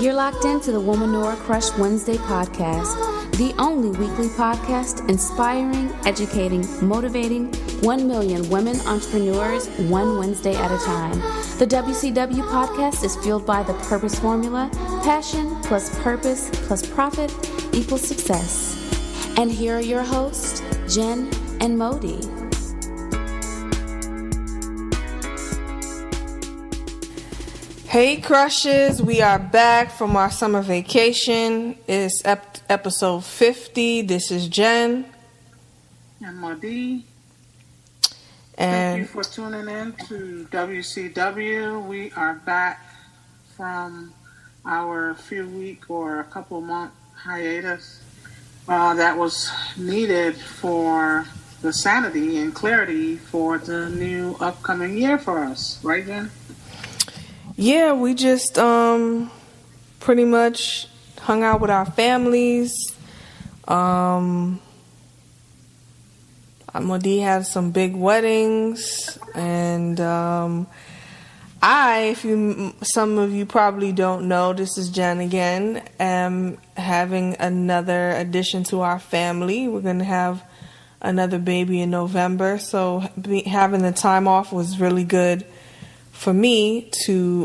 You're locked into the Womanora Crush Wednesday podcast, the only weekly podcast inspiring, educating, motivating 1 million women entrepreneurs one Wednesday at a time. The WCW podcast is fueled by the purpose formula: passion plus purpose plus profit equals success. And here are your hosts, Jen and Modi. Hey crushes, we are back from our summer vacation. It's episode 50. This is Jen. And Modi. And thank you for tuning in to WCW. We are back from our few week or a couple month hiatus that was needed for the sanity and clarity for the new upcoming year for us. Right, Jen? yeah, we just pretty much hung out with our families. Modi had some big weddings, and some of you probably don't know, this is Jen again, am having another addition to our family. We're going to have another baby in November, so having the time off was really good for me to,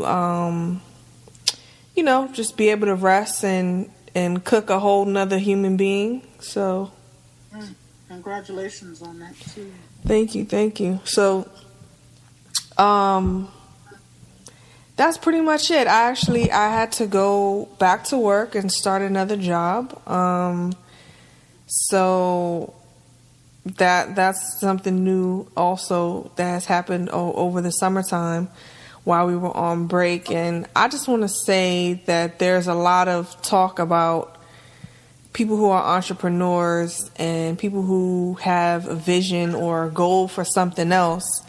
just be able to rest and cook a whole nother human being. So, congratulations on that too. Thank you. So, that's pretty much it. I had to go back to work and start another job. So that's something new also that has happened over the summertime while we were on break. And I just want to say that there's a lot of talk about people who are entrepreneurs and people who have a vision or a goal for something else.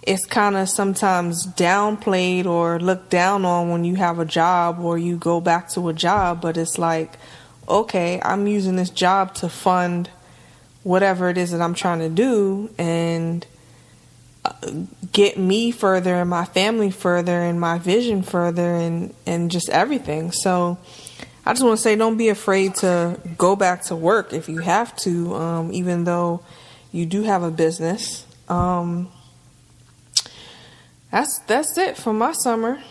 It's kind of sometimes downplayed or looked down on when you have a job or you go back to a job, but it's like, okay, I'm using this job to fund whatever it is that I'm trying to do and get me further and my family further and my vision further and just everything. So I just want to say, don't be afraid to go back to work if you have to, even though you do have a business. That's it for my summer.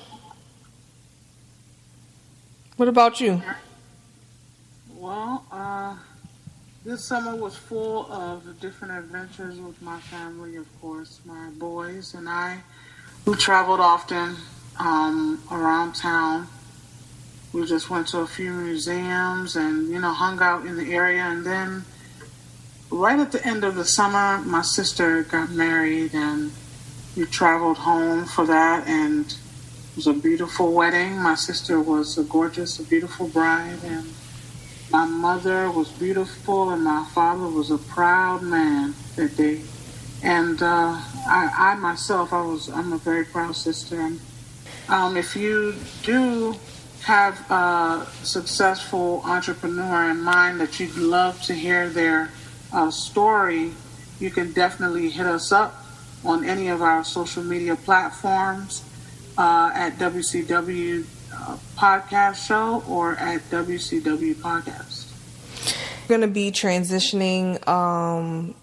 What about you? Well, this summer was full of different adventures with my family, of course, my boys and I, who traveled often around town. We just went to a few museums and, hung out in the area. And then right at the end of the summer, my sister got married and we traveled home for that, and it was a beautiful wedding. My sister was a beautiful bride, and my mother was beautiful, and my father was a proud man that day. And I myself, I'm a very proud sister. And if you do have a successful entrepreneur in mind that you'd love to hear their story, you can definitely hit us up on any of our social media platforms at WCW Podcast Show or at WCW Podcast. We're going to be transitioning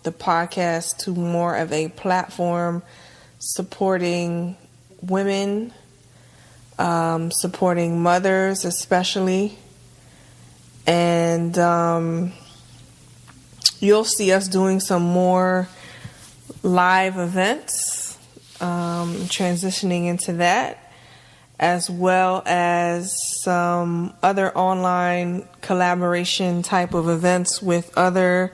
the podcast to more of a platform supporting women, supporting mothers especially, and you'll see us doing some more live events, transitioning into that, as well as some other online collaboration type of events with other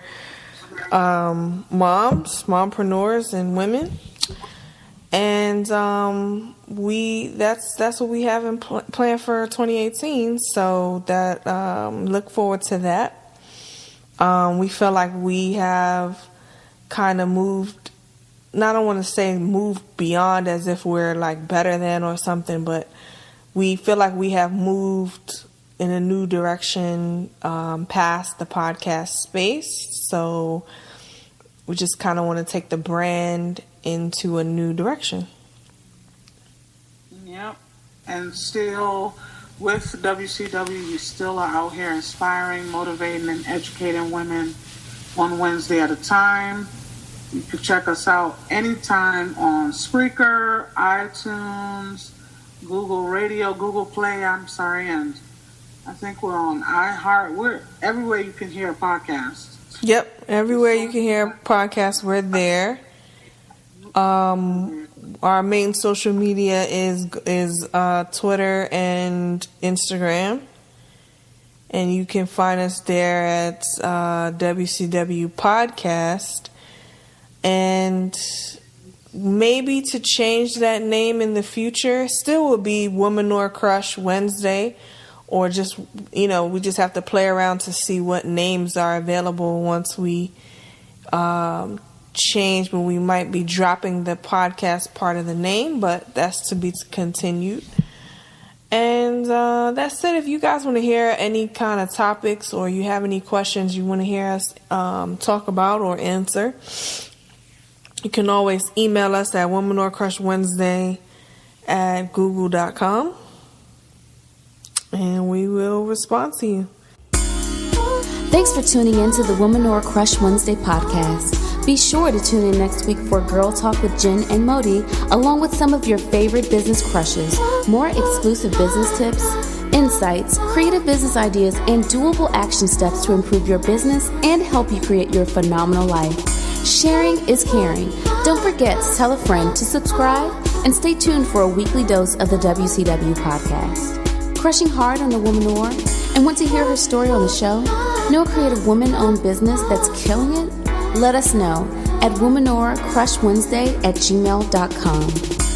mompreneurs and women. And that's what we have in plan for 2018. So that look forward to that. We feel like we have kind of moved, I don't want to say move beyond as if we're like better than or something, but we feel like we have moved in a new direction past the podcast space. So we just kind of want to take the brand into a new direction. Yep. And still with WCW, you still are out here inspiring, motivating, and educating women one Wednesday at a time. You can check us out anytime on Spreaker, iTunes, Google Radio, Google Play, and I think we're on iHeart. We're everywhere you can hear a podcast. Yep, everywhere you can hear a podcast, we're there. Our main social media is Twitter and Instagram. And you can find us there at WCW Podcast. And maybe to change that name in the future, still will be Womanore Crush Wednesday. Or just, we just have to play around to see what names are available once we change. But we might be dropping the podcast part of the name, but that's to be continued. And that's it. If you guys want to hear any kind of topics or you have any questions you want to hear us talk about or answer, you can always email us at womanorcrushwednesday@google.com. And we will respond to you. Thanks for tuning in to the Womanore Crush Wednesday podcast. Be sure to tune in next week for Girl Talk with Jen and Modi, along with some of your favorite business crushes, more exclusive business tips, insights, creative business ideas, and doable action steps to improve your business and help you create your phenomenal life. Sharing is caring. Don't forget to tell a friend to subscribe and stay tuned for a weekly dose of the WCW podcast. Crushing hard on the Womanore and want to hear her story on the show? Know a creative woman-owned business that's killing it? Let us know at WomanoreCrushWednesday@gmail.com.